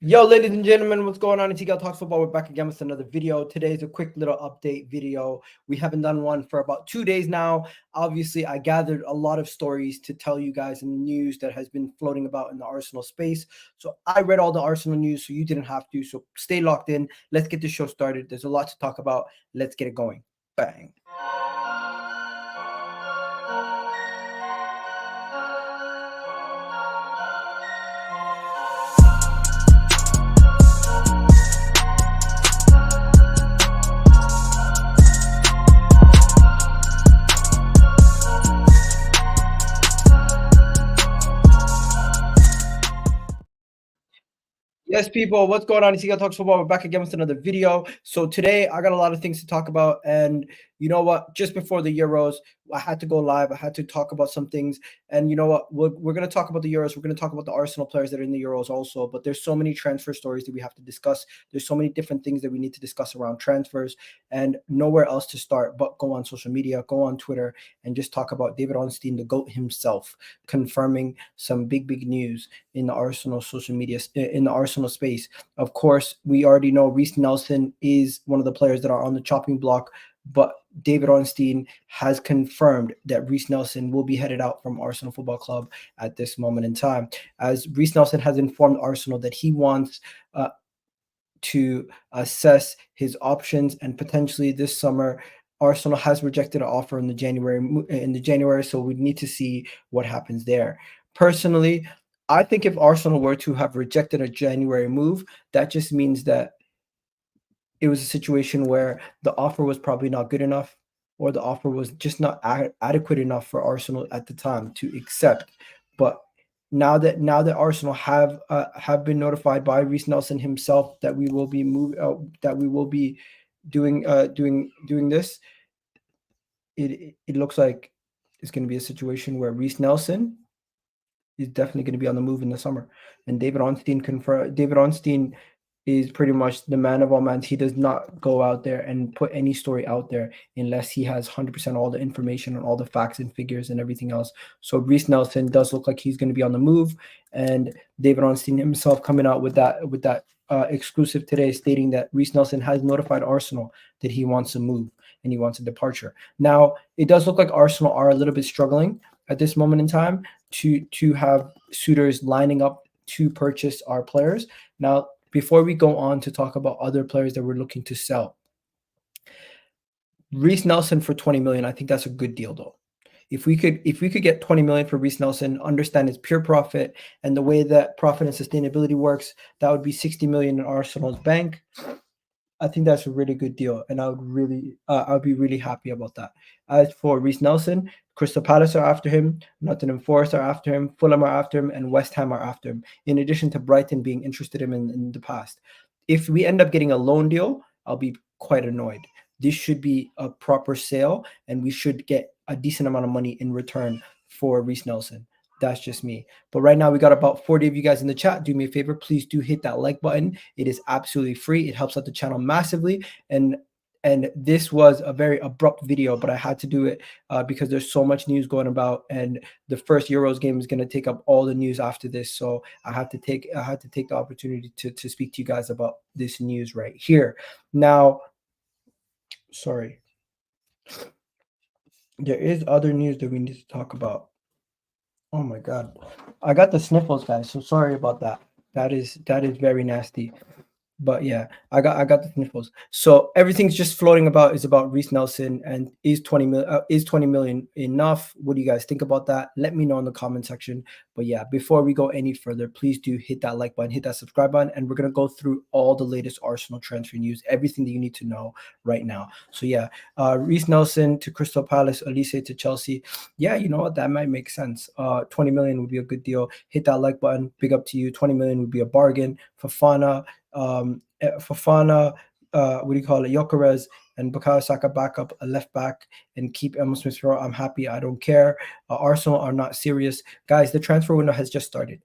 Yo, ladies and gentlemen, what's going on? It's Eagle Talks Football. We're back again with another video. Today's a quick little update video. We haven't done one for about 2 days now. Obviously, I gathered a lot of stories to tell you guys in the news that has been floating about in the Arsenal space. So I read all the Arsenal news, so you didn't have to. So stay locked in. Let's get the show started. There's a lot to talk about. Let's get it going. Bang. Yes, people, what's going on? It's Eagle Talks Football. We're back again with another video. So today I got a lot of things to talk about, and you know what? Just before the Euros, I had to go live. I had to talk about some things, and you know what? We're going to talk about the Euros. We're going to talk about the Arsenal players that are in the Euros also, but there's so many transfer stories that we have to discuss. There's so many different things that we need to discuss around transfers, and nowhere else to start but go on social media, go on Twitter, and just talk about David Ornstein, the GOAT himself, confirming some big news in the Arsenal social media, in the Arsenal space. Of course, we already know Reiss Nelson is one of the players that are on the chopping block, but David Ornstein has confirmed that Reiss Nelson will be headed out from Arsenal Football Club at this moment in time, as Reiss Nelson has informed Arsenal that he wants to assess his options, and potentially this summer Arsenal has rejected an offer in the January, so we need to see what happens there. Personally, I think if Arsenal were to have rejected a January move, that just means that it was a situation where the offer was probably not good enough, or the offer was just not adequate enough for Arsenal at the time to accept. But now that Arsenal have been notified by Reiss Nelson himself that we will be doing this, it looks like it's going to be a situation where Reiss Nelson is definitely going to be on the move in the summer, and David Ornstein is pretty much the man of all men. He does not go out there and put any story out there unless he has 100% all the information and all the facts and figures and everything else. So Reiss Nelson does look like he's going to be on the move, and David Ornstein himself coming out with that exclusive today, stating that Reiss Nelson has notified Arsenal that he wants to move and he wants a departure. Now, it does look like Arsenal are a little bit struggling at this moment in time to have suitors lining up to purchase our players. Now, before we go on to talk about other players that we're looking to sell, Reiss Nelson for 20 million, I think that's a good deal though. If we could get 20 million for Reiss Nelson, understand it's pure profit, and the way that profit and sustainability works, that would be 60 million in Arsenal's bank. I think that's a really good deal, and I would be really happy about that. As for Reiss Nelson, Crystal Palace are after him, Nottingham Forest are after him, Fulham are after him, and West Ham are after him, in addition to Brighton being interested in him in the past. If we end up getting a loan deal, I'll be quite annoyed. This should be a proper sale, and we should get a decent amount of money in return for Reiss Nelson. That's just me. But right now, we got about 40 of you guys in the chat. Do me a favor, please do hit that like button. It is absolutely free. It helps out the channel massively. And this was a very abrupt video, but I had to do it because there's so much news going about, and the first Euros game is going to take up all the news after this. So I had to take the opportunity to speak to you guys about this news right here. Now, sorry, there is other news that we need to talk about. Oh my God, I got the sniffles, guys. So sorry about that. That is very nasty. But yeah, I got the sniffles. So everything's just floating about is about Reiss Nelson, and is 20 million enough? What do you guys think about that? Let me know in the comment section. But yeah, before we go any further, please do hit that like button, hit that subscribe button, and we're gonna go through all the latest Arsenal transfer news, everything that you need to know right now. So yeah, Reiss Nelson to Crystal Palace, Elise to Chelsea. Yeah, you know what? That might make sense. 20 million would be a good deal. Hit that like button. Big up to you. 20 million would be a bargain. Fofana, Gyokeres, and Bukayo Saka backup, a left back, and keep Emile Smith Rowe. I'm happy. I don't care. Arsenal are not serious. Guys, the transfer window has just started.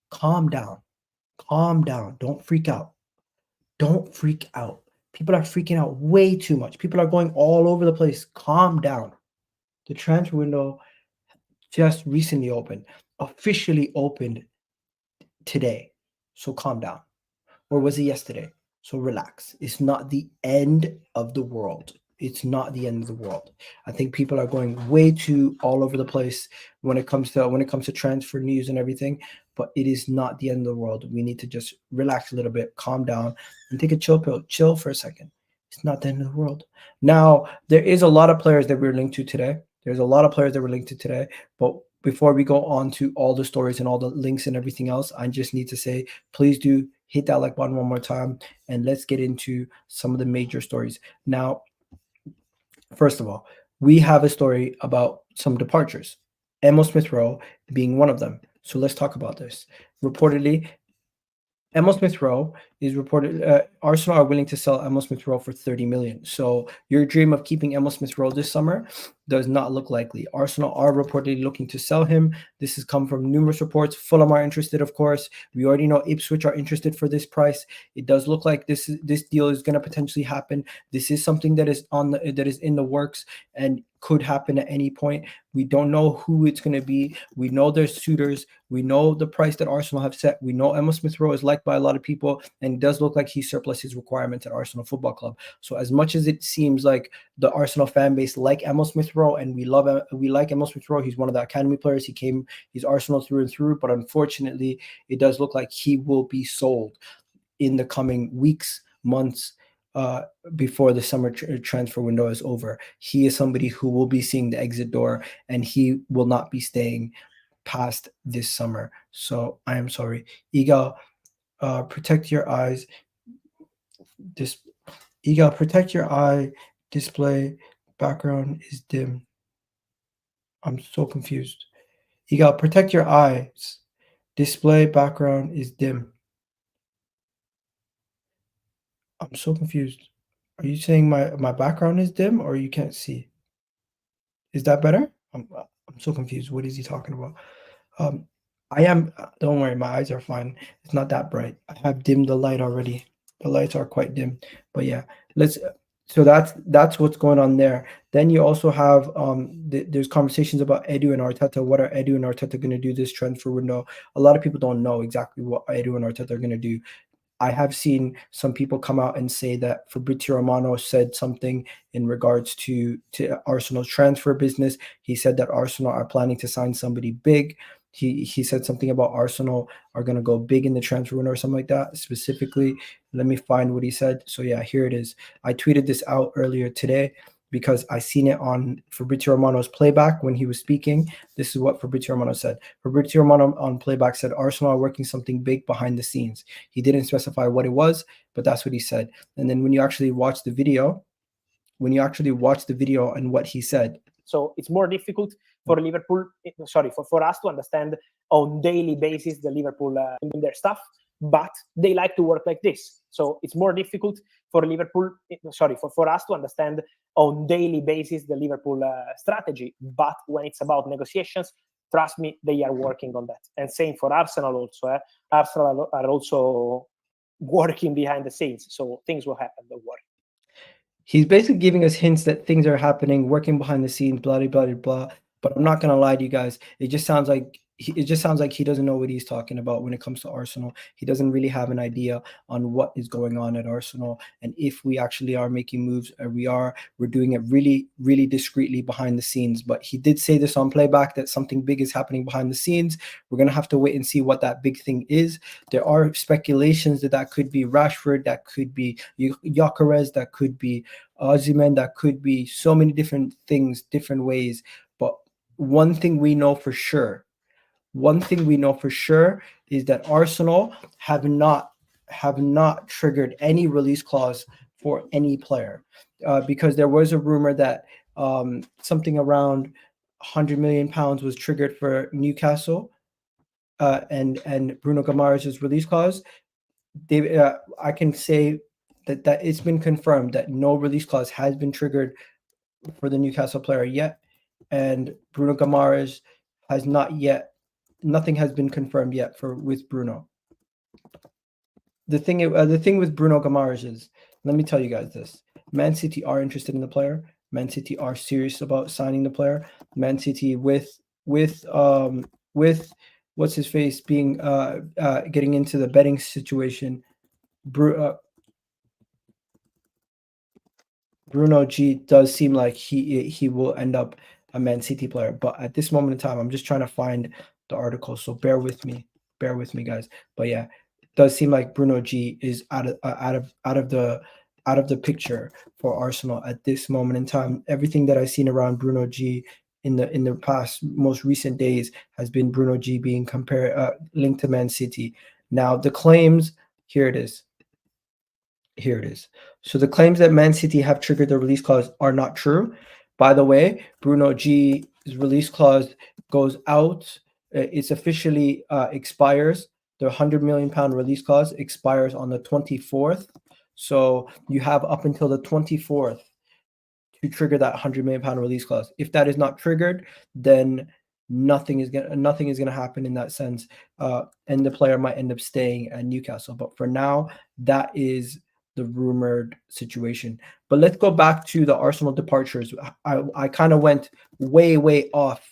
Calm down. Don't freak out. People are freaking out way too much. People are going all over the place. Calm down. The transfer window just recently opened, officially opened today, so calm down. Or was it yesterday? So relax. It's not the end of the world. It's not the end of the world. I think people are going way too all over the place when it comes to transfer news and everything, but it is not the end of the world. We need to just relax a little bit, calm down, and take a chill pill. Chill for a second. It's not the end of the world. Now, there is a lot of players that we're linked to today. There's a lot of players that we're linked to today, but before we go on to all the stories and all the links and everything else, I just need to say, please do hit that like button one more time, and let's get into some of the major stories. Now, first of all, we have a story about some departures, Emile Smith Rowe being one of them. So let's talk about this. Reportedly, Emile Smith Rowe is reported. Arsenal are willing to sell Emile Smith Rowe for 30 million. So your dream of keeping Emile Smith Rowe this summer does not look likely. Arsenal are reportedly looking to sell him. This has come from numerous reports. Fulham are interested, of course. We already know Ipswich are interested for this price. It does look like this deal is going to potentially happen. This is something that is in the works and could happen at any point. We don't know who it's going to be. We know there's suitors. We know the price that Arsenal have set. We know Emile Smith Rowe is liked by a lot of people, and it does look like he surplus his requirements at Arsenal Football Club. So as much as it seems like the Arsenal fan base like Emile Smith Rowe, and we like Emile Smith Rowe, he's one of the academy players. He's Arsenal through and through, but unfortunately, it does look like he will be sold in the coming weeks, months, before the summer transfer window is over. He is somebody who will be seeing the exit door, and he will not be staying past this summer. So I am sorry. Igal, protect your eyes. Igal, protect your eye. Display background is dim. I'm so confused. Igal, protect your eyes. Display background is dim. I'm so confused. Are you saying my background is dim or you can't see? Is that better? I'm so confused. What is he talking about? I am. Don't worry, my eyes are fine. It's not that bright. I have dimmed the light already. The lights are quite dim. But yeah, So that's what's going on there. Then you also have there's conversations about Edu and Arteta. What are Edu and Arteta going to do this transfer window? A lot of people don't know exactly what Edu and Arteta are going to do. I have seen some people come out and say that Fabrizio Romano said something in regards to Arsenal's transfer business. He said that Arsenal are planning to sign somebody big. He said something about Arsenal are going to go big in the transfer window or something like that. Specifically, let me find what he said. So yeah, here it is. I tweeted this out earlier today because I seen it on Fabrizio Romano's playback when he was speaking. This is what Fabrizio Romano said. Fabrizio Romano on playback said Arsenal are working something big behind the scenes. He didn't specify what it was, but that's what he said. And then when you actually watch the video, and what he said. So it's more difficult for Liverpool, for us to understand on daily basis the Liverpool in their stuff, but they like to work like this. So it's more difficult for Liverpool, for us to understand on daily basis the Liverpool strategy. But when it's about negotiations, trust me, they are working on that. And same for Arsenal also. Arsenal are also working behind the scenes. So things will happen, don't worry. He's basically giving us hints that things are happening, working behind the scenes, blah, blah, blah, blah. But I'm not going to lie to you guys. It just sounds like he doesn't know what he's talking about when it comes to Arsenal. He doesn't really have an idea on what is going on at Arsenal. And if we actually are making moves, we're doing it really, really discreetly behind the scenes. But he did say this on playback that something big is happening behind the scenes. We're going to have to wait and see what that big thing is. There are speculations that could be Rashford, that could be Gyokeres, that could be Osimhen, that could be so many different things, different ways. But one thing we know for sure is that Arsenal have not triggered any release clause for any player, because there was a rumor that something around 100 million pounds was triggered for Newcastle, and Bruno Guimarães' release clause. I can say that it's been confirmed that no release clause has been triggered for the Newcastle player yet, and Bruno Guimarães has not yet. Nothing has been confirmed yet with Bruno. The thing with Bruno Guimarães is, let me tell you guys this: Man City are interested in the player. Man City are serious about signing the player. Man City with what's his face being getting into the betting situation. Bruno G does seem like he will end up a Man City player, but at this moment in time, I'm just trying to find the article. So bear with me, guys. But yeah, it does seem like Bruno G is out of the picture for Arsenal at this moment in time. Everything that I've seen around Bruno G in the past most recent days has been Bruno G being linked to Man City. Now the claims, here it is. So the claims that Man City have triggered the release clause are not true. By the way, Bruno G's release clause goes out. It's officially expires. The £100 million release clause expires on the 24th. So you have up until the 24th to trigger that £100 million release clause. If that is not triggered, then nothing is gonna happen in that sense, and the player might end up staying at Newcastle. But for now, that is the rumored situation. But let's go back to the Arsenal departures. I kind of went way off.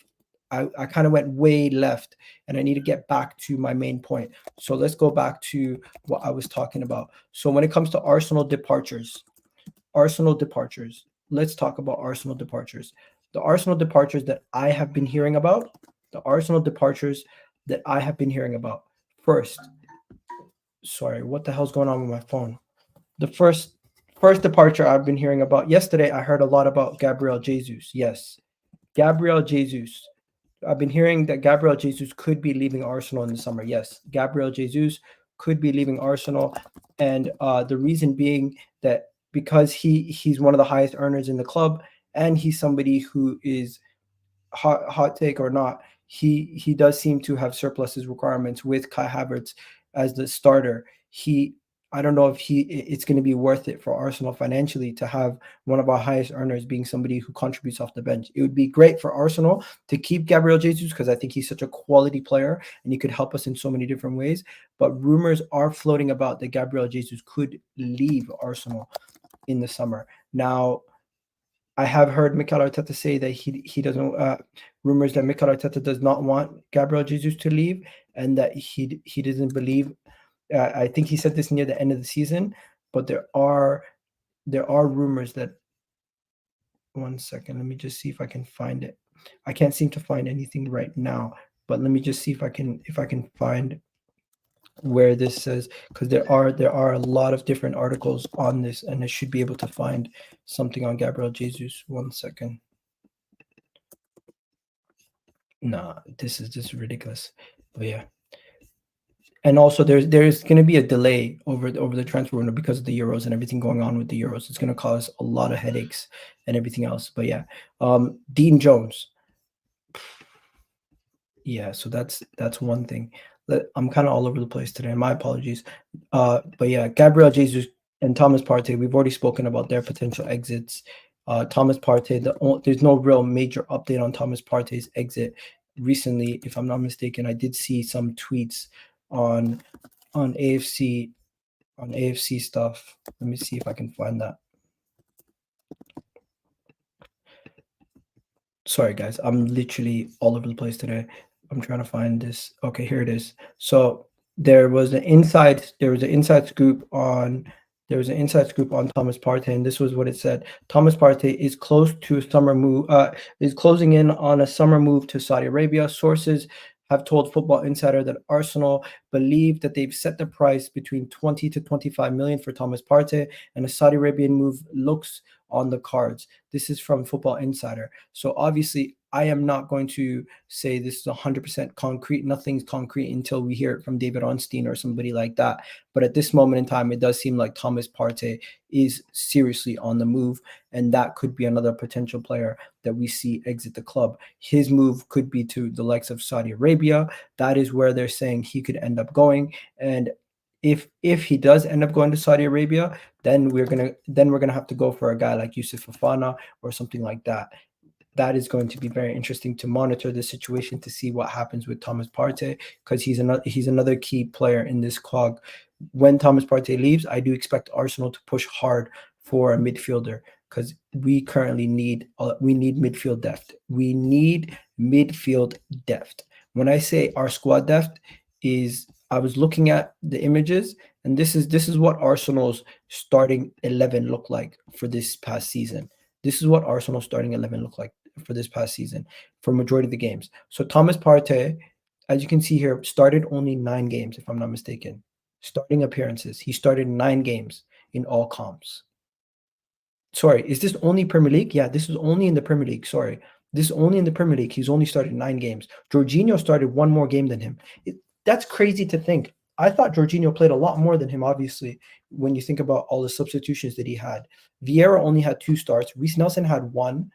I kind of went way left, and I need to get back to my main point. So let's go back to what I was talking about. So when it comes to Arsenal departures, let's talk about Arsenal departures. The Arsenal departures that I have been hearing about. First, sorry, what the hell's going on with my phone? The first departure I've been hearing about. Yesterday, I heard a lot about Gabriel Jesus. Yes, Gabriel Jesus. I've been hearing that Gabriel Jesus could be leaving Arsenal in the summer. Yes, Gabriel Jesus could be leaving Arsenal, and the reason being that because he's one of the highest earners in the club, and he's somebody who is hot take or not, he does seem to have surplus his requirements with Kai Havertz as the starter. I don't know if it's going to be worth it for Arsenal financially to have one of our highest earners being somebody who contributes off the bench. It would be great for Arsenal to keep Gabriel Jesus because I think he's such a quality player and he could help us in so many different ways. But rumors are floating about that Gabriel Jesus could leave Arsenal in the summer. Now, I have heard Mikel Arteta say that he doesn't. Rumors that Mikel Arteta does not want Gabriel Jesus to leave, and that he doesn't believe. I think he said this near the end of the season, but there are rumors that. One second, let me just see if I can find it. I can't seem to find anything right now, but let me just see if I can find where this says, because there are a lot of different articles on this, and I should be able to find something on Gabriel Jesus. 1 second. Nah, this is ridiculous. But yeah. And also there's going to be a delay over the transfer window because of the Euros and everything going on with the Euros. It's going to cause a lot of headaches and everything else. But yeah, Dean Jones. Yeah, so that's one thing. I'm kind of all over the place today. My apologies. But yeah, Gabriel Jesus and Thomas Partey, we've already spoken about their potential exits. Thomas Partey, there's no real major update on Thomas Partey's exit recently. If I'm not mistaken, I did see some tweets on AFC stuff. Let me see if I can find that. Sorry guys, I'm literally all over the place today. I'm trying to find this. Okay, here it is. So there was an inside scoop on Thomas Partey, and this was what it said. Thomas Partey is close to a summer move. Is closing in on a summer move to Saudi Arabia. Sources have told Football Insider that Arsenal believe that they've set the price between 20 to 25 million for Thomas Partey, and a Saudi Arabian move looks on the cards. This is from Football Insider. So obviously, I am not going to say this is 100% concrete. Nothing's concrete until we hear it from David Ornstein or somebody like that. But at this moment in time, it does seem like Thomas Partey is seriously on the move, and that could be another potential player that we see exit the club. His move could be to the likes of Saudi Arabia. That is where they're saying he could end up going. And if he does end up going to Saudi Arabia, then we're gonna have to go for a guy like Youssouf Fofana or something like that. That is going to be very interesting to monitor the situation to see what happens with Thomas Partey, because he's another key player in this cog. When Thomas Partey leaves, I do expect Arsenal to push hard for a midfielder, because we currently need midfield depth. We need midfield depth. When I say our squad depth is, I was looking at the images, and this is what Arsenal's starting 11 looked like for this past season. This is what Arsenal's starting 11 looked like for this past season for majority of the games. So Thomas Partey, as you can see here, started only 9 games, if I'm not mistaken. Starting appearances. He started 9 games in all comps. Sorry, is this only Premier League? Yeah, this is only in the Premier League. Sorry. This is only in the Premier League. He's only started 9 games. Jorginho started 1 more game than him. That's crazy to think. I thought Jorginho played a lot more than him, obviously, when you think about all the substitutions that he had. Vieira only had 2 starts. Reiss Nelson had 1.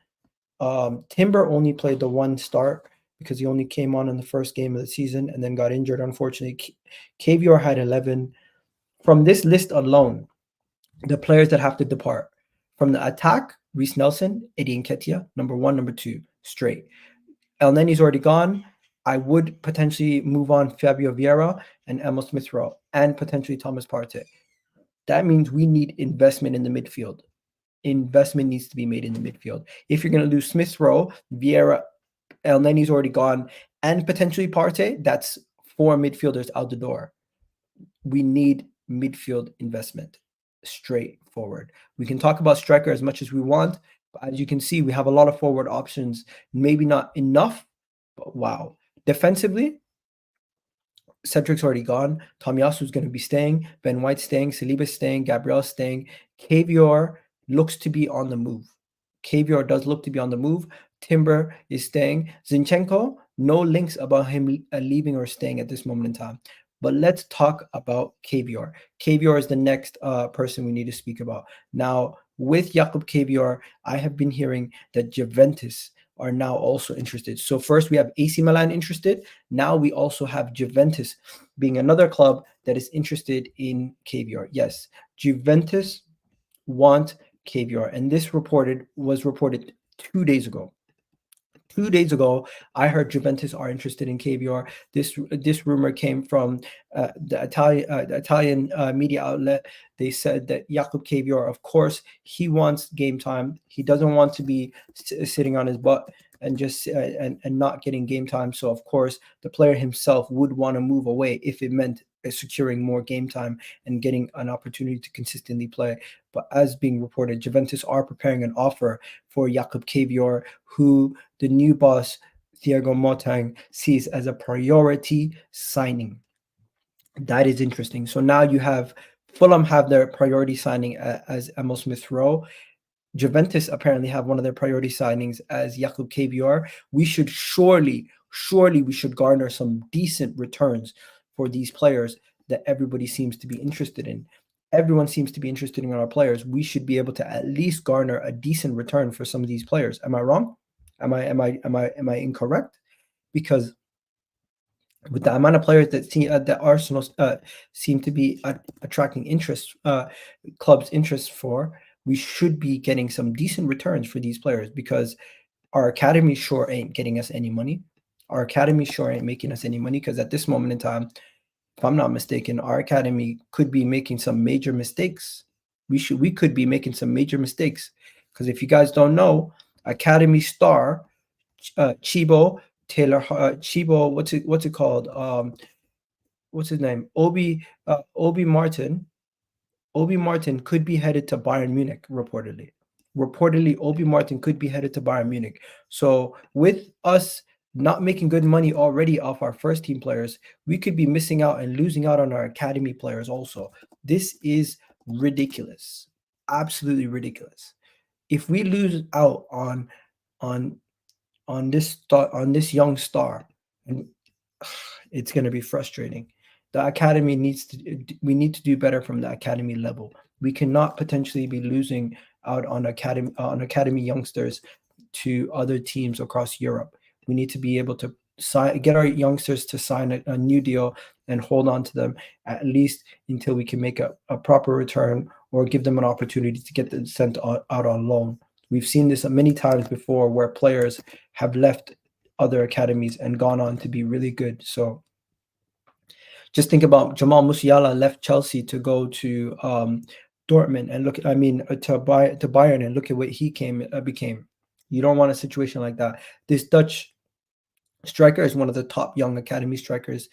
Timber only played the 1 start because he only came on in the first game of the season and then got injured, unfortunately. Kiwior had 11. From this list alone, the players that have to depart. From the attack, Reiss Nelson, Eddie Nketiah, number 1, number 2, straight. Elneny's already gone. I would potentially move on Fabio Vieira and Emile Smith Rowe and potentially Thomas Partey. That means we need investment in the midfield. Investment needs to be made in the midfield. If you're going to lose Smith Rowe, Vieira, Elneny's already gone, and potentially Partey, that's 4 midfielders out the door. We need midfield investment. Straightforward. We can talk about striker as much as we want, but as you can see, we have a lot of forward options. Maybe not enough, but wow. Defensively, Cedric's already gone. Tomiyasu's going to be staying. Ben White's staying. Saliba's staying. Gabriel's staying. Kiwior looks to be on the move. Kiwior does look to be on the move. Timber is staying. Zinchenko, no links about him leaving or staying at this moment in time. But let's talk about Kiwior. Kiwior is the next person we need to speak about. Now, with Jakub Kiwior, I have been hearing that Juventus are now also interested. So first we have AC Milan interested. Now we also have Juventus being another club that is interested in Kiwior. Yes, Juventus want Kiwior, and this was reported 2 days ago. 2 days ago, I heard Juventus are interested in Kiwior. This rumor came from the Italian media outlet. They said that Jakub Kiwior, of course, he wants game time. He doesn't want to be sitting on his butt and just and not getting game time. So, of course, the player himself would want to move away if it meant securing more game time and getting an opportunity to consistently play. But as being reported, Juventus are preparing an offer for Jakub Kiwior, who the new boss, Thiago Motta, sees as a priority signing. That is interesting. So now you have Fulham have their priority signing as Emile Smith Rowe. Juventus apparently have one of their priority signings as Jakub Kiwior. We should surely we should garner some decent returns for these players that everybody seems to be interested in. Everyone seems to be interested in our players. We should be able to at least garner a decent return for some of these players. Am I wrong? Am I incorrect? Because with the amount of players that Arsenal seem to be attracting clubs' interest for, we should be getting some decent returns for these players because our academy sure ain't getting us any money. Our academy sure ain't making us any money because at this moment in time, if I'm not mistaken, our academy could be making some major mistakes. We could be making some major mistakes because if you guys don't know, academy star Chibo Taylor Chibo, what's it called? What's his name? Obi-Martin. Obi-Martin could be headed to Bayern Munich reportedly. Reportedly, Obi-Martin could be headed to Bayern Munich. So with us not making good money already off our first team players, we could be missing out and losing out on our academy players also. This is ridiculous. Absolutely ridiculous. If we lose out on this young star, and it's going to be frustrating. The academy we need to do better from the academy level. We cannot potentially be losing out on academy youngsters to other teams across Europe. We need to be able to get our youngsters to sign a new deal and hold on to them at least until we can make a proper return or give them an opportunity to get them sent out on loan. We've seen this many times before where players have left other academies and gone on to be really good. So just think about Jamal Musiala left Chelsea to go to Dortmund and to Bayern and look at what he became. You don't want a situation like that. This Dutch striker, is one of the top young academy strikers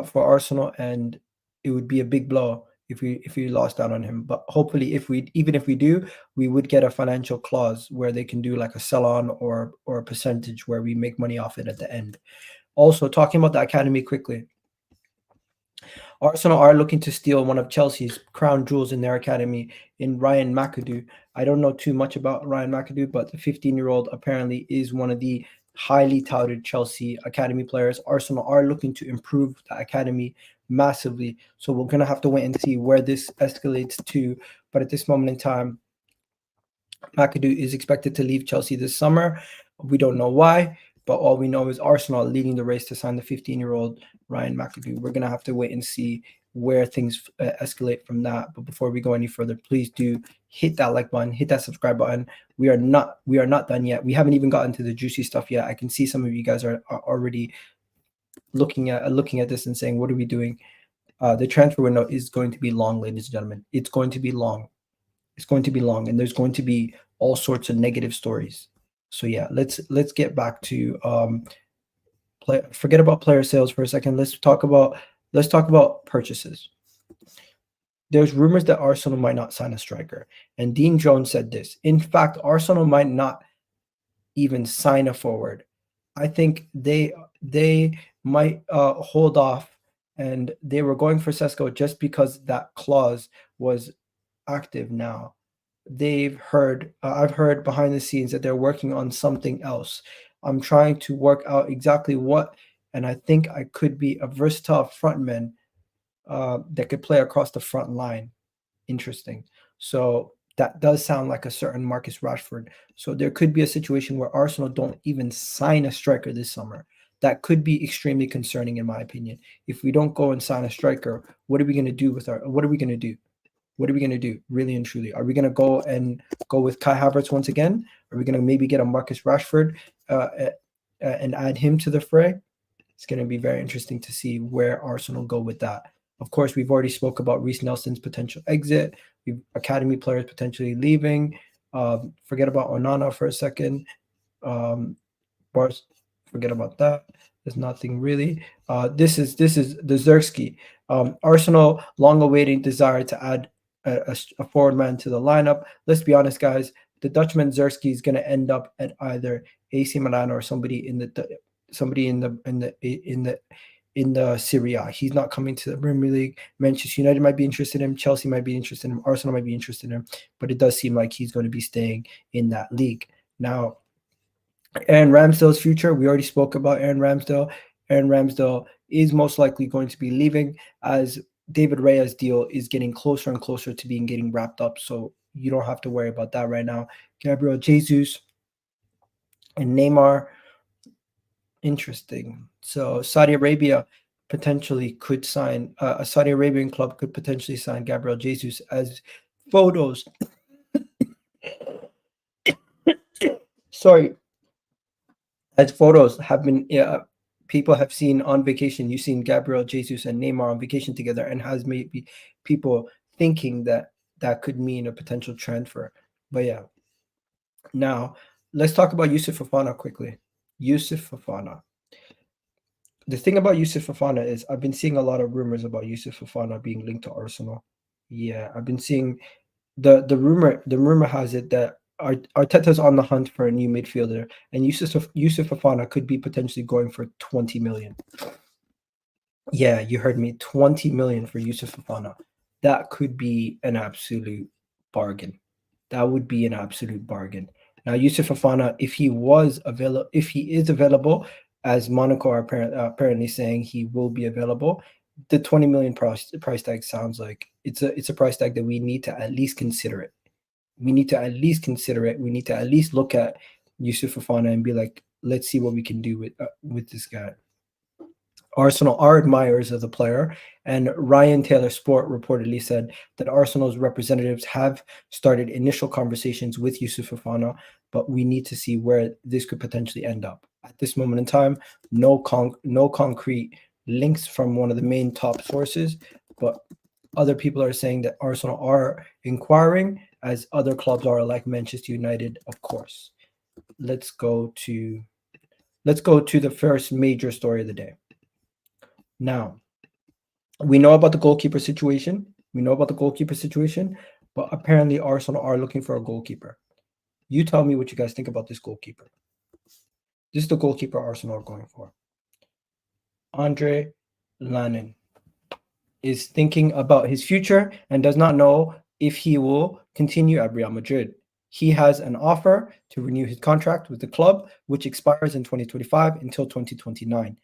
for Arsenal, and it would be a big blow if we lost out on him. But hopefully, even if we do, we would get a financial clause where they can do like a sell on or a percentage where we make money off it at the end. Also, talking about the academy quickly, Arsenal are looking to steal one of Chelsea's crown jewels in their academy in Ryan McAidoo. I don't know too much about Ryan McAidoo, but the 15-year-old apparently is one of the highly touted Chelsea academy players. Arsenal are looking to improve the academy massively, so we're going to have to wait and see where this escalates to. But at this moment in time, McAidoo is expected to leave Chelsea this summer. We don't know why, but all we know is Arsenal leading the race to sign the 15-year-old Ryan McAidoo. We're going to have to wait and see where things escalate from that. But before we go any further, please do hit that like button, hit that subscribe button. We are not done yet. We haven't even gotten to the juicy stuff yet. I can see some of you guys are already looking at this and saying, what are we doing? The transfer window is going to be long, ladies and gentlemen. It's going to be long. It's going to be long, and there's going to be all sorts of negative stories. So yeah, let's get back to forget about player sales for a second. Let's talk about purchases. There's rumors that Arsenal might not sign a striker, and Dean Jones said this. In fact, Arsenal might not even sign a forward. I think they might hold off, and they were going for Sesko just because that clause was active now. I've heard behind the scenes that they're working on something else. I'm trying to work out exactly what, and I think I could be a versatile frontman that could play across the front line. Interesting. So that does sound like a certain Marcus Rashford. So there could be a situation where Arsenal don't even sign a striker this summer. That could be extremely concerning, in my opinion. If we don't go and sign a striker, what are we going to do what are we going to do? What are we going to do, really and truly? Are we going to go with Kai Havertz once again? Are we going to maybe get a Marcus Rashford and add him to the fray? It's going to be very interesting to see where Arsenal go with that. Of course, we've already spoke about Reiss Nelson's potential exit. We've academy players potentially leaving. Forget about Onana for a second. Forget about that. There's nothing really. This is the Zirkzee. Arsenal long-awaiting desire to add a forward man to the lineup. Let's be honest, guys. The Dutchman Zirkzee is going to end up at either AC Milan or somebody in the Serie A. He's not coming to the Premier League. Manchester United might be interested in him. Chelsea might be interested in him. Arsenal might be interested in him. But it does seem like he's going to be staying in that league. Now, Aaron Ramsdale's future. We already spoke about Aaron Ramsdale. Aaron Ramsdale is most likely going to be leaving as David Raya's deal is getting closer and closer to getting wrapped up. So you don't have to worry about that right now. Gabriel Jesus and Neymar. Interesting. So Saudi Arabia potentially could sign a Saudi Arabian club could potentially sign Gabriel Jesus as photos. Sorry. As photos have been, people have seen on vacation. You've seen Gabriel Jesus and Neymar on vacation together, and has maybe people thinking that could mean a potential transfer. But yeah. Now, let's talk about Youssouf Fofana quickly. Youssouf Fofana. The thing about Youssouf Fofana is I've been seeing a lot of rumors about Youssouf Fofana being linked to Arsenal. Yeah, I've been seeing the rumor has it that Arteta's on the hunt for a new midfielder, and Youssouf Fofana could be potentially going for 20 million. Yeah, you heard me, 20 million for Youssouf Fofana. That could be an absolute bargain. That would be an absolute bargain. Now, Youssouf Fofana, if he is available, as Monaco are apparently saying he will be available, the 20 million price tag sounds like it's a price tag that we need to at least consider it. We need to at least consider it. We need to at least look at Youssouf Fofana and be like, let's see what we can do with this guy. Arsenal are admirers of the player, and Ryan Taylor Sport reportedly said that Arsenal's representatives have started initial conversations with Youssouf Fofana, but we need to see where this could potentially end up. At this moment in time, no concrete links from one of the main top sources, but other people are saying that Arsenal are inquiring, as other clubs are, like Manchester United, of course. Let's go to let's go to the first major story of the day. Now, we know about the goalkeeper situation. But apparently Arsenal are looking for a goalkeeper. You tell me what you guys think about this goalkeeper. This is the goalkeeper Arsenal are going for. Andriy Lunin is thinking about his future and does not know if he will continue at Real Madrid. He has an offer to renew his contract with the club, which expires in 2025 until 2029.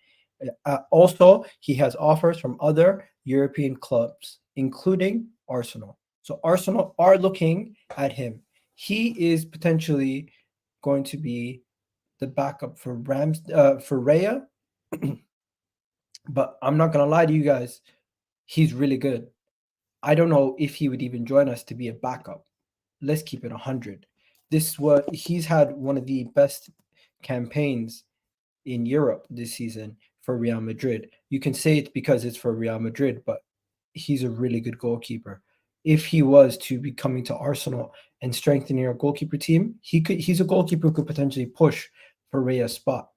Also, he has offers from other European clubs, including Arsenal. So Arsenal are looking at him. He is potentially going to be the backup for Raya. But I'm not gonna lie to you guys, he's really good. I don't know if he would even join us to be a backup. Let's keep it 100. He's had one of the best campaigns in Europe this season for Real Madrid. You can say it's because it's for Real Madrid, but he's a really good goalkeeper. If he was to be coming to Arsenal and strengthening our goalkeeper team, he's a goalkeeper who could potentially push for Raya's spot.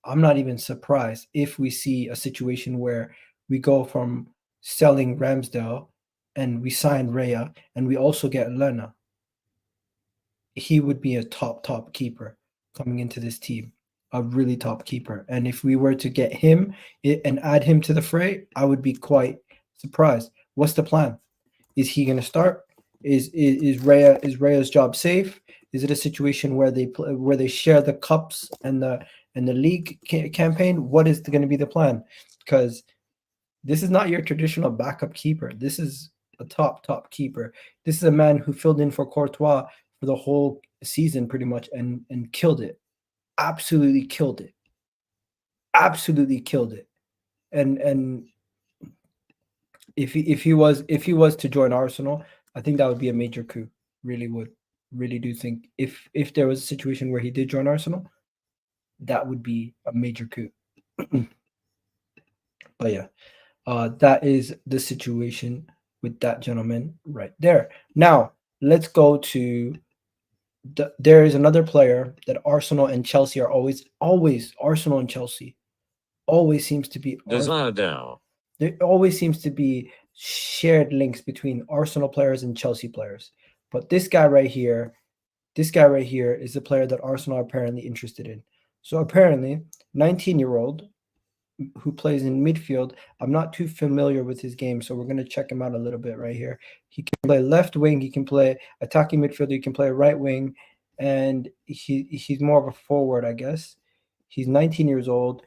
I'm not even surprised if we see a situation where we go from selling Ramsdale and we sign Raya and we also get Lena. He would be a top keeper coming into this team, a really top keeper. And if we were to get him and add him to the fray, I would be quite surprised. What's the plan? Is he going to start? Is Raya's job safe? Is it a situation where they share the cups and the league campaign? What is going to be the plan? Because this is not your traditional backup keeper. This is a top keeper. This is a man who filled in for Courtois for the whole season pretty much and killed it. Absolutely killed it. And if he was to join Arsenal, I think that would be a major coup. Really would. Really do think if there was a situation where he did join Arsenal, that would be a major coup. But yeah, that is the situation with that gentleman right there. Now let's go to there is another player that Arsenal and Chelsea are always Arsenal and Chelsea always seems to be there always seems to be shared links between Arsenal players and Chelsea players. But this guy right here is the player that Arsenal are apparently interested in. So apparently, 19-year-old who plays in midfield. I'm not too familiar with his game, so we're going to check him out a little bit right here. He can play left wing, he can play attacking midfielder, he can play right wing, and he's more of a forward, I guess. He's 19 years old.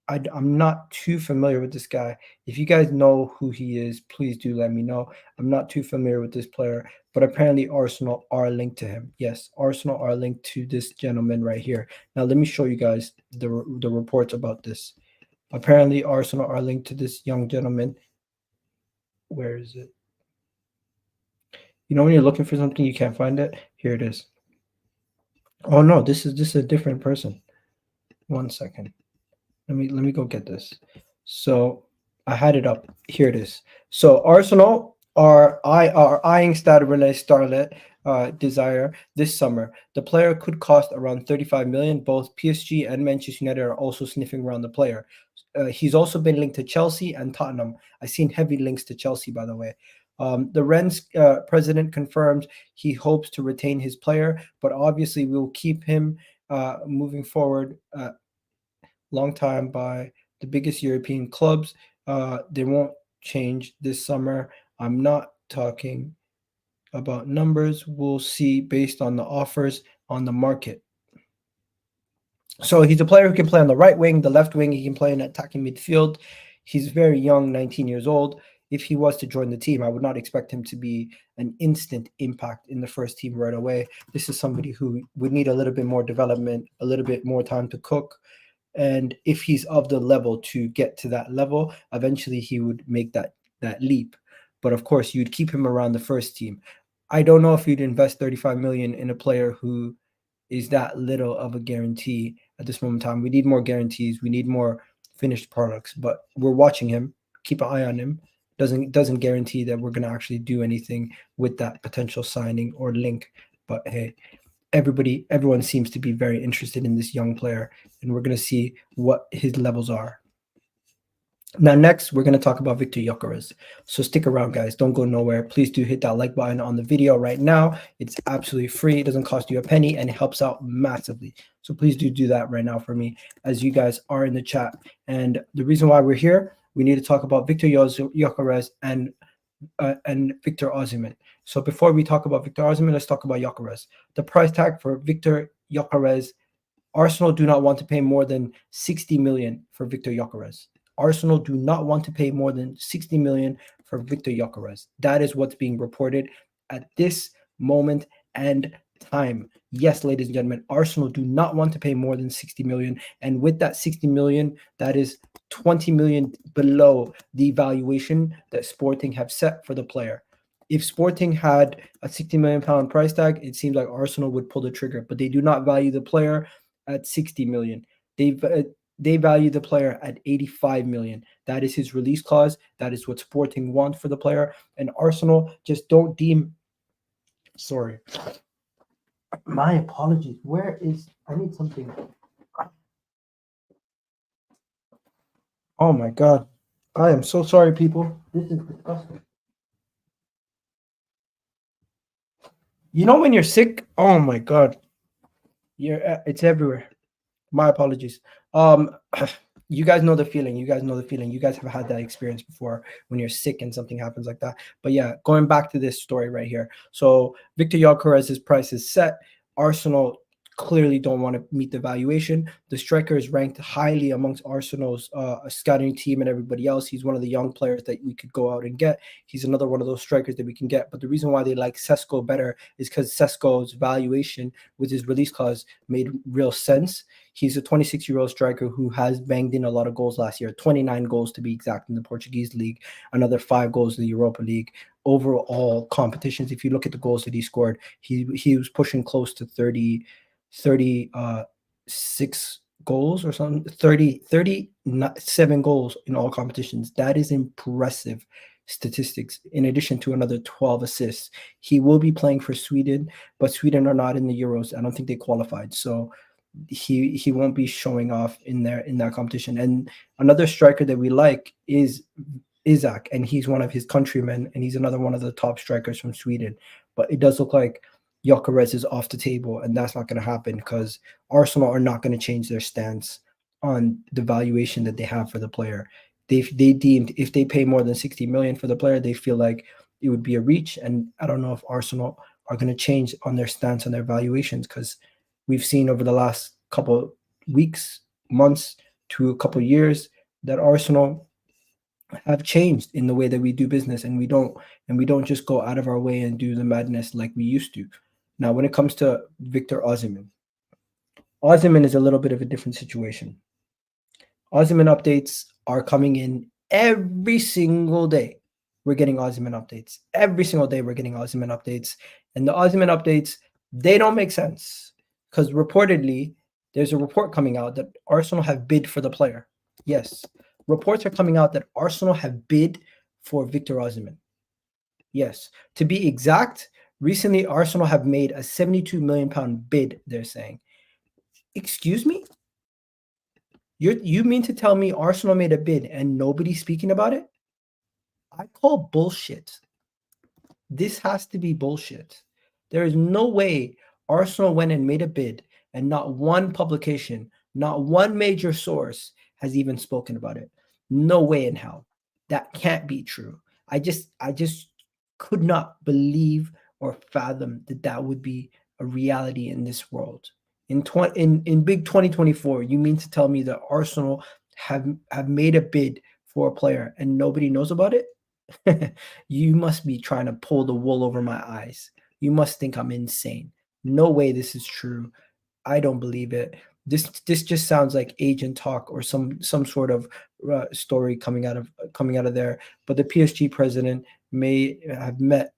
I'm not too familiar with this guy. If you guys know who he is, please do let me know. I'm not too familiar with this player, but apparently Arsenal are linked to him. Yes, Arsenal are linked to this gentleman right here. Now, let me show you guys the reports about this. Apparently, Arsenal are linked to this young gentleman. Where is it? You know when you're looking for something, you can't find it? Here it is. Oh, no, this is a different person. 1 second. Let me go get this. So I had it up. Here it is. So Arsenal are eyeing Stade Rennais Starlet Desire this summer. The player could cost around 35 million. Both PSG and Manchester United are also sniffing around the player. He's also been linked to Chelsea and Tottenham. I've seen heavy links to Chelsea, by the way. The Rennes president confirmed he hopes to retain his player, but obviously we will keep him moving forward. Long time by the biggest European clubs. They won't change this summer. I'm not talking about numbers. We'll see based on the offers on the market. So he's a player who can play on the right wing, the left wing. He can play in attacking midfield. He's very young, 19 years old. If he was to join the team, I would not expect him to be an instant impact in the first team right away. This is somebody who would need a little bit more development, a little bit more time to cook. And if he's of the level to get to that level, eventually he would make that leap. But of course, you'd keep him around the first team. I don't know if you'd invest 35 million in a player who is that little of a guarantee at this moment in time. We need more guarantees. We need more finished products. But we're watching him. Keep an eye on him. Doesn't guarantee that we're going to actually do anything with that potential signing or link. But hey, everyone seems to be very interested in this young player, and we're going to see what his levels are. Now, next, we're going to talk about Viktor Gyokeres. So stick around, guys. Don't go nowhere. Please do hit that like button on the video right now. It's absolutely free. It doesn't cost you a penny, and it helps out massively. So please do that right now for me, as you guys are in the chat. And the reason why we're here, we need to talk about Viktor Gyokeres and Victor Osimhen. So before we talk about Victor Osimhen, let's talk about Gyokeres. The price tag for Viktor Gyokeres, Arsenal do not want to pay more than 60 million for Viktor Gyokeres. Arsenal do not want to pay more than 60 million for Viktor Gyokeres. That is what's being reported at this moment and time. Yes, ladies and gentlemen, Arsenal do not want to pay more than 60 million. And with that 60 million, that is 20 million below the valuation that Sporting have set for the player. If Sporting had a 60 million pound price tag, it seems like Arsenal would pull the trigger, but they do not value the player at 60 million. They value the player at 85 million. That is his release clause. That is what Sporting want for the player. And Arsenal just don't deem... Sorry. My apologies. I need something. Oh my God. I am so sorry, people. This is disgusting. You know when you're sick? Oh my God. It's everywhere. My apologies. You guys know the feeling. You guys have had that experience before when you're sick and something happens like that. But yeah, going back to this story right here. So Viktor Gyokeres' price is set. Arsenal clearly don't want to meet the valuation. The striker is ranked highly amongst Arsenal's scouting team and everybody else. He's one of the young players that we could go out and get. He's another one of those strikers that we can get. But the reason why they like Sesko better is because Sesko's valuation with his release clause made real sense. He's a 26-year-old striker who has banged in a lot of goals last year, 29 goals to be exact in the Portuguese league, another 5 goals in the Europa League. Overall competitions, if you look at the goals that he scored, he was pushing close to 36 goals or something, 37 goals in all competitions. That is impressive statistics, in addition to another 12 assists. He will be playing for Sweden, but Sweden are not in the Euros. I don't think they qualified. So he won't be showing off in that competition. And another striker that we like is Isak, and he's one of his countrymen, and he's another one of the top strikers from Sweden. But it does look like Gyokeres is off the table, and that's not going to happen because Arsenal are not going to change their stance on the valuation that they have for the player. They deemed if they pay more than 60 million for the player, they feel like it would be a reach. And I don't know if Arsenal are going to change on their stance on their valuations, because we've seen over the last couple weeks, months to a couple years that Arsenal have changed in the way that we do business, and we don't just go out of our way and do the madness like we used to. Now, when it comes to Viktor Osimhen is a little bit of a different situation. Osimhen updates are coming in every single day. We're getting Osimhen updates. Every single day we're getting Osimhen updates. And the Osimhen updates, they don't make sense, because reportedly there's a report coming out that Arsenal have bid for the player. Yes, reports are coming out that Arsenal have bid for Viktor Osimhen. Yes, to be exact, recently Arsenal have made a 72 million pound bid, they're saying. Excuse me? You mean to tell me Arsenal made a bid and nobody's speaking about it? I call bullshit. This has to be bullshit. There is no way Arsenal went and made a bid and not one publication, not one major source has even spoken about it. No way in hell. That can't be true. I just could not believe or fathom that would be a reality in this world. In big 2024, you mean to tell me that Arsenal have made a bid for a player and nobody knows about it? You must be trying to pull the wool over my eyes. You must think I'm insane. No way this is true. I don't believe it. This just sounds like agent talk or some sort of story coming out of there. But the PSG president may have met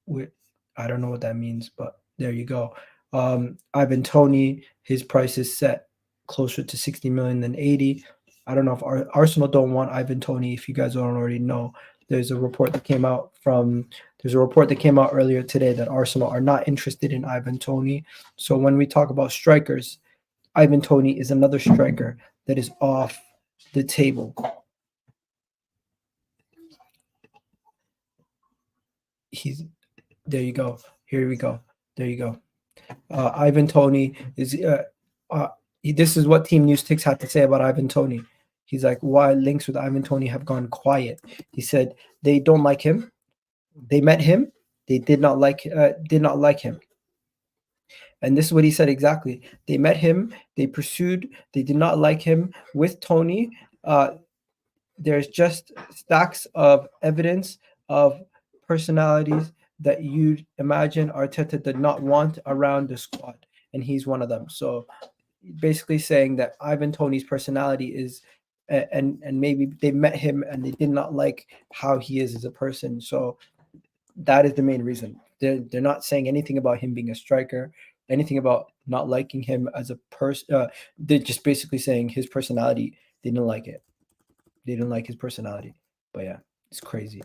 with, I don't know what that means, but there you go. Ivan Toney, his price is set closer to 60 million than 80. I don't know if Arsenal don't want Ivan Toney. If you guys don't already know, there's a report that came out from There's a report that came out earlier today that Arsenal are not interested in Ivan Toney. So when we talk about strikers, Ivan Toney is another striker that is off the table. There you go. Here we go. There you go. Ivan Toney is this is what Team News Ticks had to say about Ivan Toney. He's like, why links with Ivan Toney have gone quiet. He said they don't like him. They met him. They did not like him. And this is what he said exactly. They met him. They pursued. They did not like him. With Toney, there's just stacks of evidence of personalities that you'd imagine Arteta did not want around the squad, and he's one of them. So basically saying that Ivan Toney's personality is, and maybe they met him and they did not like how he is as a person. So that is the main reason. They're not saying anything about him being a striker, anything about not liking him as a person. They're just basically saying his personality, they didn't like it. They didn't like his personality. But yeah, it's crazy.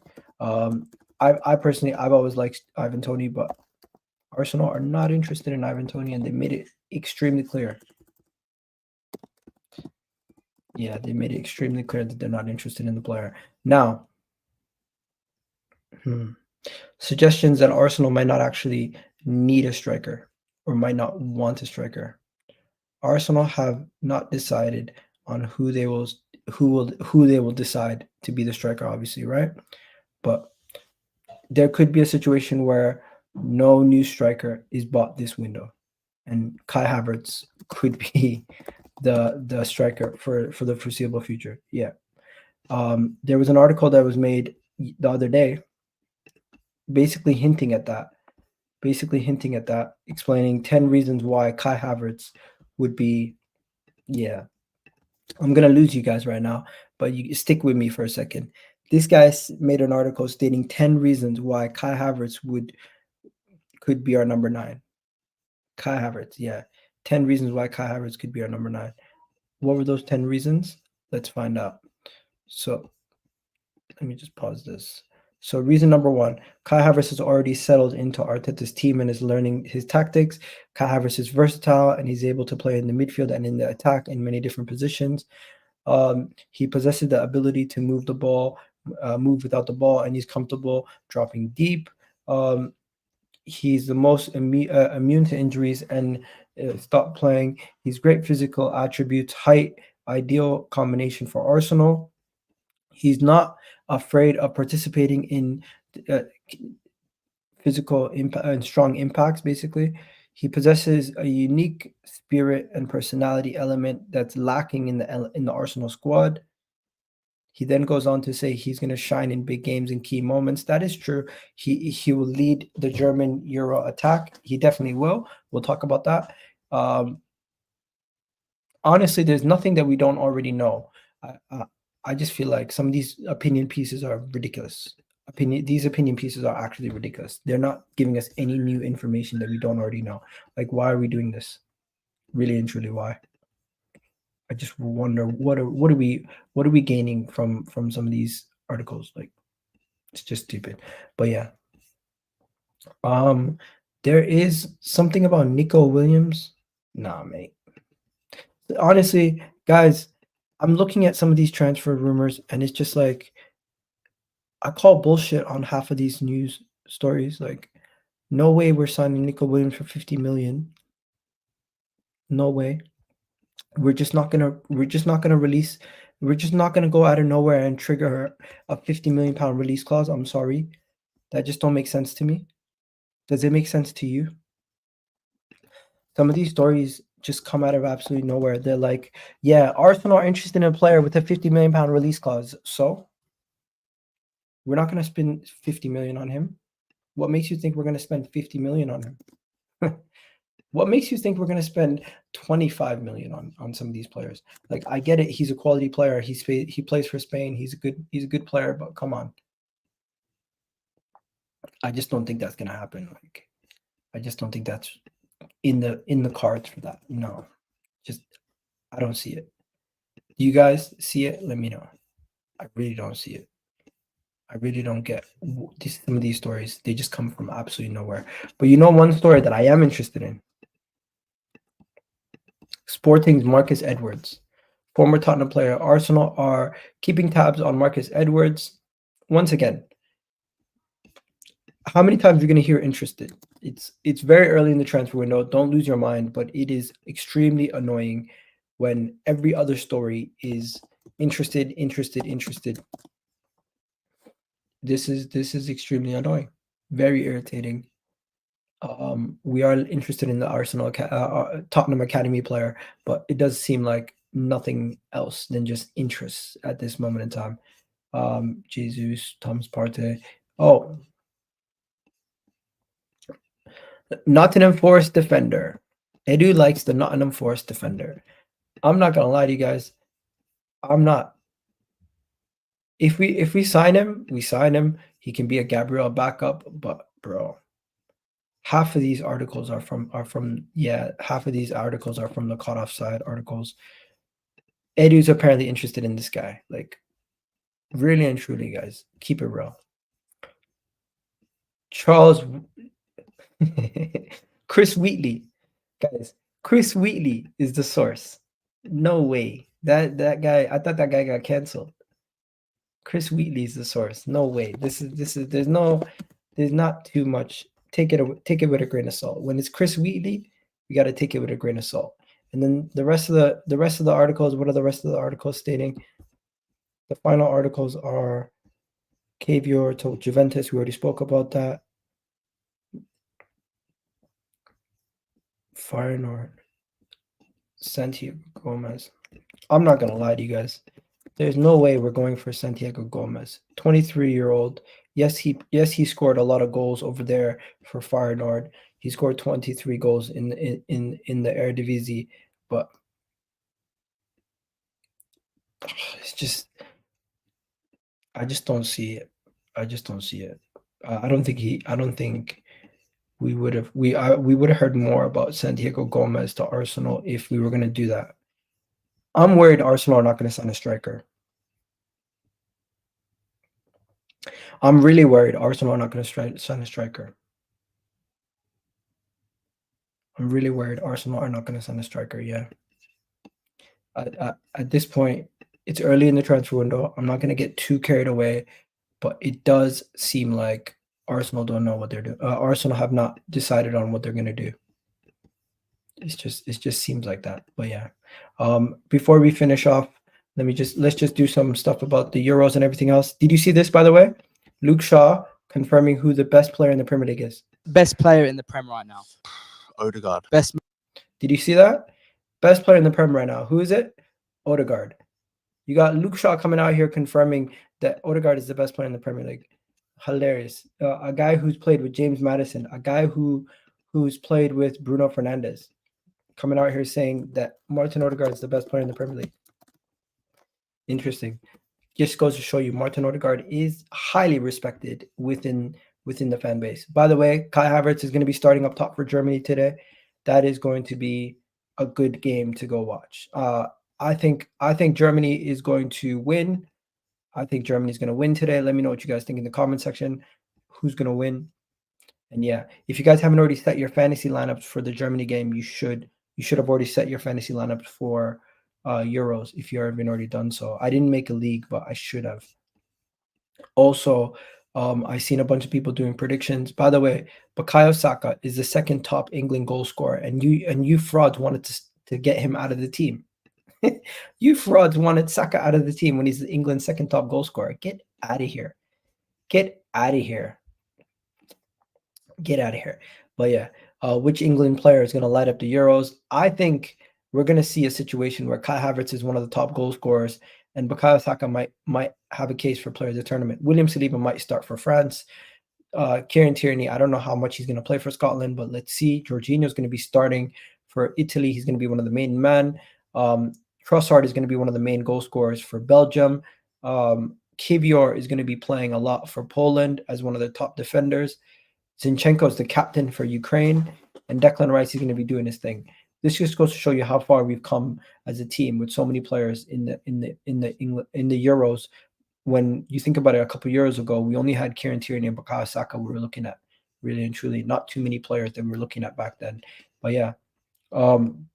I personally, I've always liked Ivan Toney, but Arsenal are not interested in Ivan Toney, and they made it extremely clear. Yeah, they made it extremely clear that they're not interested in the player. Now, suggestions that Arsenal might not actually need a striker or might not want a striker. Arsenal have not decided on who they will decide to be the striker, obviously, right? But there could be a situation where no new striker is bought this window, and Kai Havertz could be the striker for the foreseeable future. Yeah. There was an article that was made the other day basically hinting at that, explaining 10 reasons why Kai Havertz would be, yeah. I'm going to lose you guys right now, but you stick with me for a second. This guy made an article stating 10 reasons why Kai Havertz could be our number 9. Kai Havertz, yeah. 10 reasons why Kai Havertz could be our number 9. What were those 10 reasons? Let's find out. So let me just pause this. So reason number 1, Kai Havertz has already settled into Arteta's team and is learning his tactics. Kai Havertz is versatile and he's able to play in the midfield and in the attack in many different positions. He possesses the ability to move the ball, move without the ball, and he's comfortable dropping deep. He's the most immune to injuries and stop playing. He's great physical attributes, height, ideal combination for Arsenal. He's not afraid of participating in physical impact and strong impacts, basically. He possesses a unique spirit and personality element that's lacking in the Arsenal squad. He then goes on to say he's going to shine in big games and key moments. That is true. He will lead the German Euro attack. He definitely will. We'll talk about that. Honestly, there's nothing that we don't already know. I just feel like some of these opinion pieces are ridiculous. These opinion pieces are actually ridiculous. They're not giving us any new information that we don't already know. Like, why are we doing this? Really and truly, why? I just wonder what are we gaining from some of these articles? Like, it's just stupid. But yeah, there is something about Nico Williams. Nah, mate. Honestly, guys, I'm looking at some of these transfer rumors, and it's just like, I call bullshit on half of these news stories. Like, no way we're signing Nico Williams for 50 million. No way. We're just not gonna release. We're just not gonna go out of nowhere and trigger a 50 million pound release clause. I'm sorry, that just don't make sense to me. Does it make sense to you? Some of these stories just come out of absolutely nowhere. They're like, yeah, Arsenal are interested in a player with a 50 million pound release clause. So we're not gonna spend 50 million on him. What makes you think we're gonna spend 50 million on him? What makes you think we're going to spend 25 million on some of these players? Like, I get it. He's a quality player. He plays for Spain. He's a good player, but come on. I just don't think that's going to happen. Like, I just don't think that's in the cards for that. No, just, I don't see it. Do you guys see it? Let me know. I really don't see it. I really don't get some of these stories. They just come from absolutely nowhere. But you know one story that I am interested in? Sporting's Marcus Edwards, former Tottenham player. Arsenal are keeping tabs on Marcus Edwards. Once again, how many times are you going to hear interested? It's very early in the transfer window. Don't lose your mind, but it is extremely annoying when every other story is interested. This is extremely annoying, very irritating. We are interested in the Arsenal Tottenham Academy player, but it does seem like nothing else than just interest at this moment in time. Jesus, Thomas Partey. Oh, Nottingham Forest defender. Edu likes the Nottingham Forest defender. I'm not gonna lie to you guys. I'm not. If we sign him, we sign him. He can be a Gabriel backup, but bro, half of these articles are from half of these articles are from the Caught Offside articles. Edu's apparently interested in this guy. Like, really and truly, guys, keep it real. Charles Chris Wheatley, guys. Chris Wheatley is the source. No way. That guy, I thought that guy got canceled. Chris Wheatley is the source. No way. This is there's not too much. Take it with a grain of salt. When it's Chris Wheatley, you got to take it with a grain of salt. And then the rest of the articles, what are the rest of the articles stating? The final articles are Kiwior to Juventus. We already spoke about that. Feyenoord, Santiago Gomez. I'm not gonna lie to you guys. There's no way we're going for Santiago Gomez. 23-year-old. Yes, he scored a lot of goals over there for Feyenoord. He scored 23 goals in the Eredivisie, but it's just I just don't see it. I don't think we would have heard more about Santiago Gomez to Arsenal if we were going to do that. I'm worried Arsenal are not going to sign a striker. I'm really worried Arsenal are not going to sign a striker. I'm really worried Arsenal are not going to sign a striker. Yeah. At this point, it's early in the transfer window. I'm not going to get too carried away, but it does seem like Arsenal don't know what they're doing. Arsenal have not decided on what they're going to do. It just seems like that. But yeah, before we finish off, let's just do some stuff about the Euros and everything else. Did you see this, by the way? Luke Shaw confirming who the best player in the Premier League is. Best player in the Prem right now. Ødegaard. Best. Did you see that? Best player in the Prem right now. Who is it? Ødegaard. You got Luke Shaw coming out here confirming that Ødegaard is the best player in the Premier League. Hilarious. A guy who's played with James Maddison, a guy who's played with Bruno Fernandes, coming out here saying that Martin Ødegaard is the best player in the Premier League. Interesting. Just goes to show you Martin Ødegaard is highly respected within the fan base. By the way, Kai Havertz is going to be starting up top for Germany today. That is going to be a good game to go watch. I think Germany is going to win. I think Germany's going to win today. Let me know what you guys think in the comment section. Who's going to win? And yeah, if you guys haven't already set your fantasy lineups for the Germany game, you should have already set your fantasy lineups for Euros if you haven't already done so. I didn't make a league, but I should have. Also, I've seen a bunch of people doing predictions. By the way, Bukayo Saka is the second top England goal scorer, and you frauds wanted to get him out of the team. You frauds wanted Saka out of the team when he's England's second top goal scorer. Get out of here. Get out of here. Get out of here. But yeah, which England player is going to light up the Euros? I think we're going to see a situation where Kai Havertz is one of the top goal scorers, and Bukayo Saka might have a case for player of the tournament. William Saliba might start for France. Kieran Tierney, I don't know how much he's going to play for Scotland, but let's see. Jorginho's going to be starting for Italy. He's going to be one of the main men. Trossard is going to be one of the main goal scorers for Belgium. Kiwior is going to be playing a lot for Poland as one of the top defenders. Zinchenko is the captain for Ukraine, and Declan Rice is going to be doing his thing. This just goes to show you how far we've come as a team with so many players in the Euros when you think about it, a couple of years ago, we only had Kieran Tierney and Bukayo Saka we were looking at, really and truly. Not too many players that we were looking at back then. But yeah, time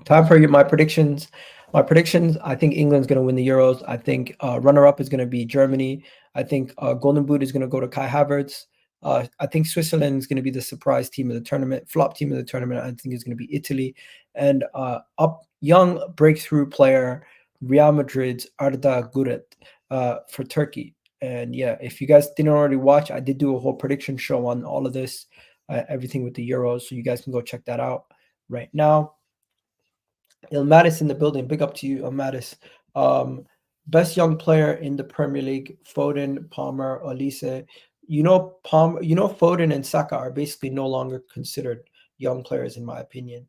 for my predictions. My predictions, I think England's going to win the Euros. I think runner-up is going to be Germany. I think Golden Boot is going to go to Kai Havertz. I think Switzerland is going to be the surprise team of the tournament. Flop team of the tournament, I think, is going to be Italy. And young breakthrough player, Real Madrid's Arda Güler for Turkey. And yeah, if you guys didn't already watch, I did do a whole prediction show on all of this, everything with the Euros. So you guys can go check that out right now. Ilmatis in the building. Big up to you, Ilmatis. Best young player in the Premier League: Foden, Palmer, Olise. Foden and Saka are basically no longer considered young players, in my opinion,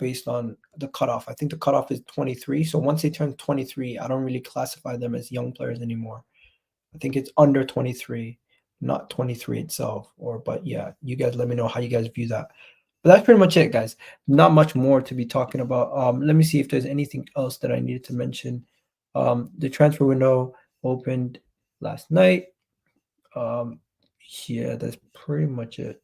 based on the cutoff. I think the cutoff is 23. So once they turn 23, I don't really classify them as young players anymore. I think it's under 23, not 23 itself. But yeah, you guys let me know how you guys view that. But that's pretty much it, guys. Not much more to be talking about. Let me see if there's anything else that I needed to mention. The transfer window opened last night. Yeah, that's pretty much it.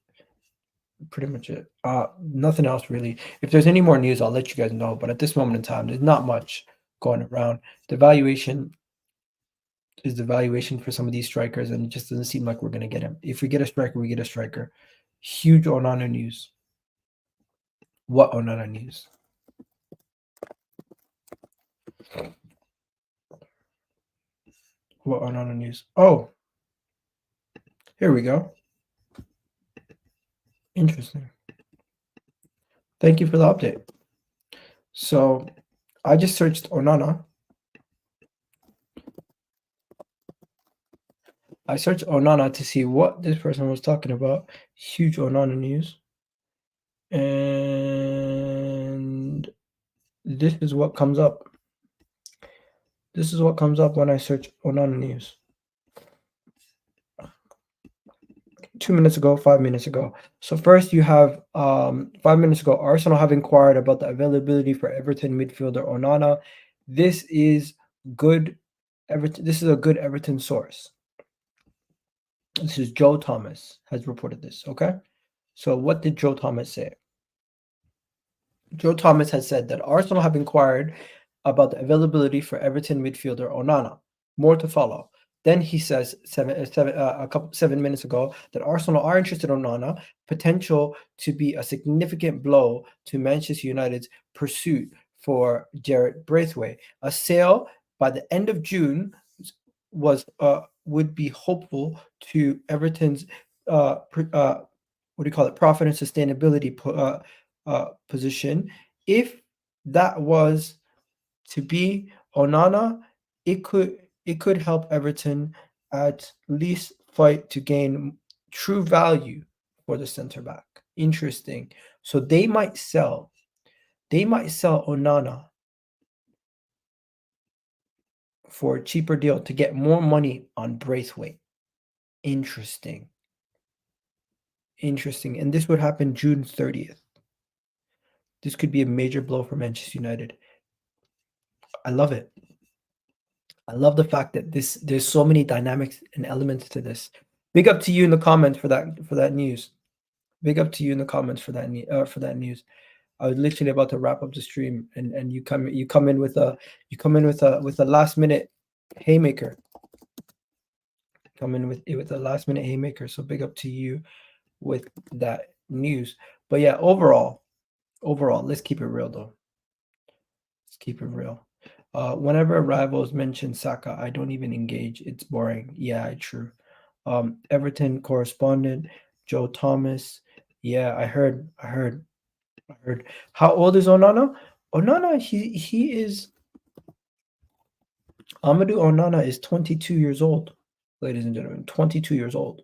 Nothing else really. If there's any more news, I'll let you guys know. But at this moment in time, there's not much going around. The valuation is the valuation for some of these strikers, and it just doesn't seem like we're going to get him. If we get a striker, we get a striker. Huge Onana news. What Onana news? What Onana news? Oh, here we go. Interesting. Thank you for the update. So I just searched Onana. I searched Onana to see what this person was talking about. Huge Onana news. And this is what comes up. This is what comes up when I search Onana news. 2 minutes ago, 5 minutes ago. So first you have 5 minutes ago, Arsenal have inquired about the availability for Everton midfielder Onana. This is good. This is a good Everton source. This is Joe Thomas has reported this. Okay. So what did Joe Thomas say? Joe Thomas has said that Arsenal have inquired about the availability for Everton midfielder Onana. More to follow. Then he says 7 minutes ago that Arsenal are interested in Onana, potential to be a significant blow to Manchester United's pursuit for Jarrett Braithwaite. A sale by the end of June would be hopeful to Everton's profit and sustainability position. If that was to be Onana, it could help Everton at least fight to gain true value for the center back. Interesting. So they might sell Onana for a cheaper deal to get more money on Braithwaite. Interesting. And this would happen June 30th. This could be a major blow for Manchester United. I love it. I love the fact that there's so many dynamics and elements to this. Big up to you in the comments for that news. Big up to you in the comments for that news. I was literally about to wrap up the stream, and you come in with a last minute haymaker. Come in with a last minute haymaker. So big up to you with that news. But yeah, overall, let's keep it real though. Let's keep it real. Whenever rivals mention Saka, I don't even engage. It's boring. Yeah, true. Everton correspondent Joe Thomas. Yeah, I heard. How old is Onana? Onana, he is. Amadou Onana is 22 years old, ladies and gentlemen. 22 years old.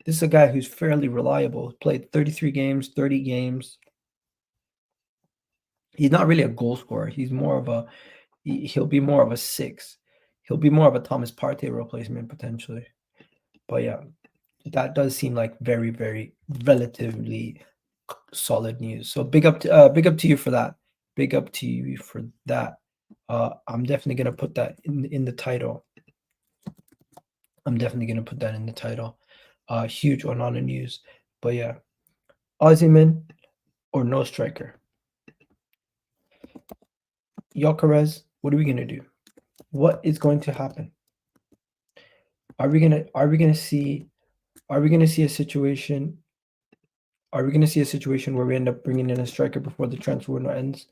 This is a guy who's fairly reliable. Played 33 games, 30 games. He's not really a goal scorer. He's more of a. He'll be more of a 6. He'll be more of a Thomas Partey replacement potentially. But yeah, that does seem like very, very relatively solid news. So big up to you for that. Big up to you for that. I'm definitely gonna put that in the title. I'm definitely gonna put that in the title. Huge Onana news. But yeah, Osimhen or no striker. Gyokeres, what are we gonna do? What is going to happen? Are we gonna see a situation? Are we gonna see a situation where we end up bringing in a striker before the transfer window ends?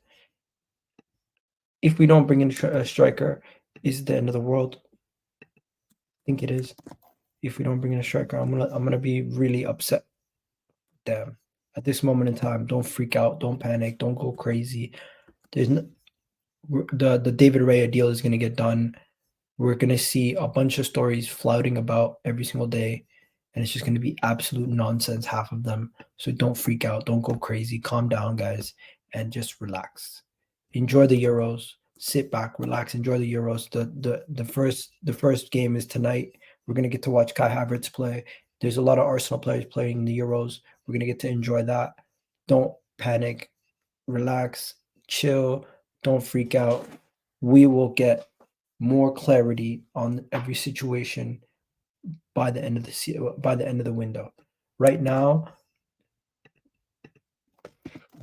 If we don't bring in a striker, is it the end of the world? I think it is. If we don't bring in a striker, I'm gonna be really upset. Damn. At this moment in time, don't freak out, don't panic, don't go crazy. There's no, the David Raya deal is gonna get done. We're gonna see a bunch of stories flouting about every single day, and it's just gonna be absolute nonsense, half of them. So don't freak out, don't go crazy, calm down, guys, and just relax. Enjoy the Euros. Sit back, relax, enjoy the Euros. The first game is tonight. We're gonna get to watch Kai Havertz play. There's a lot of Arsenal players playing in the Euros. We're gonna get to enjoy that. Don't panic, relax, chill, don't freak out. We will get more clarity on every situation by the end of the window. Right now,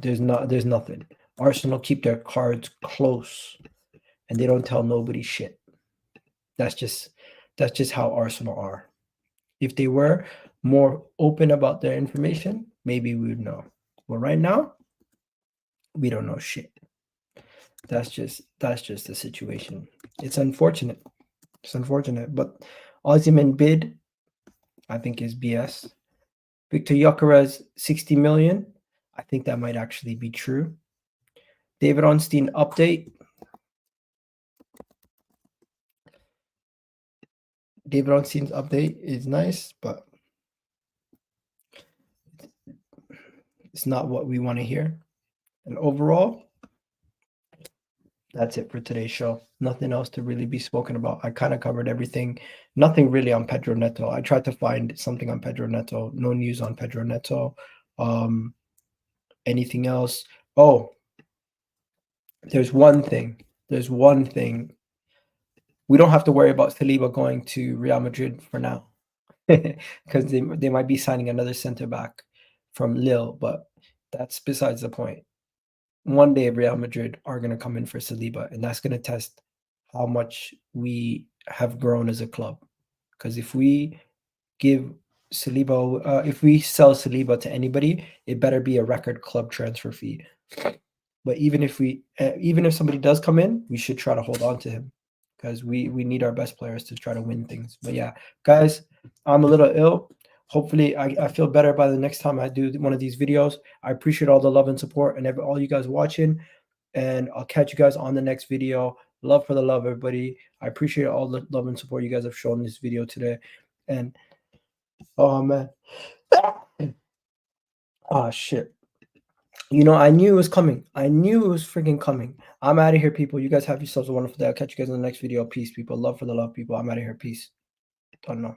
there's nothing. Arsenal keep their cards close, and they don't tell nobody shit. That's just how Arsenal are. If they were more open about their information, maybe we would know. But right now, we don't know shit. That's just the situation. It's unfortunate. It's unfortunate. But Osimhen bid, I think, is BS. Viktor Gyokeres, 60 million. I think that might actually be true. David Ornstein update. David Ornstein's update is nice, but it's not what we want to hear. And overall, that's it for today's show. Nothing else to really be spoken about. I kind of covered everything. Nothing really on Pedro Neto. I tried to find something on Pedro Neto. No news on Pedro Neto. Anything else? Oh, there's one thing. We don't have to worry about Saliba going to Real Madrid for now, because they might be signing another center back from Lille, but that's besides the point. One day Real Madrid are going to come in for Saliba, and that's going to test how much we have grown as a club. Because if we give Saliba, if we sell Saliba to anybody, it better be a record club transfer fee. But even if somebody does come in, we should try to hold on to him, because we need our best players to try to win things. But yeah, guys, I'm a little ill. Hopefully I feel better by the next time I do one of these videos. I appreciate all the love and support and all you guys watching, and I'll catch you guys on the next video. Love for the love, everybody. I appreciate all the love and support you guys have shown in this video today. And oh man, oh shit. You know, I knew it was coming. I knew it was freaking coming. I'm out of here, people. You guys have yourselves a wonderful day. I'll catch you guys in the next video. Peace, people. Love for the love, people. I'm out of here. Peace. Don't know.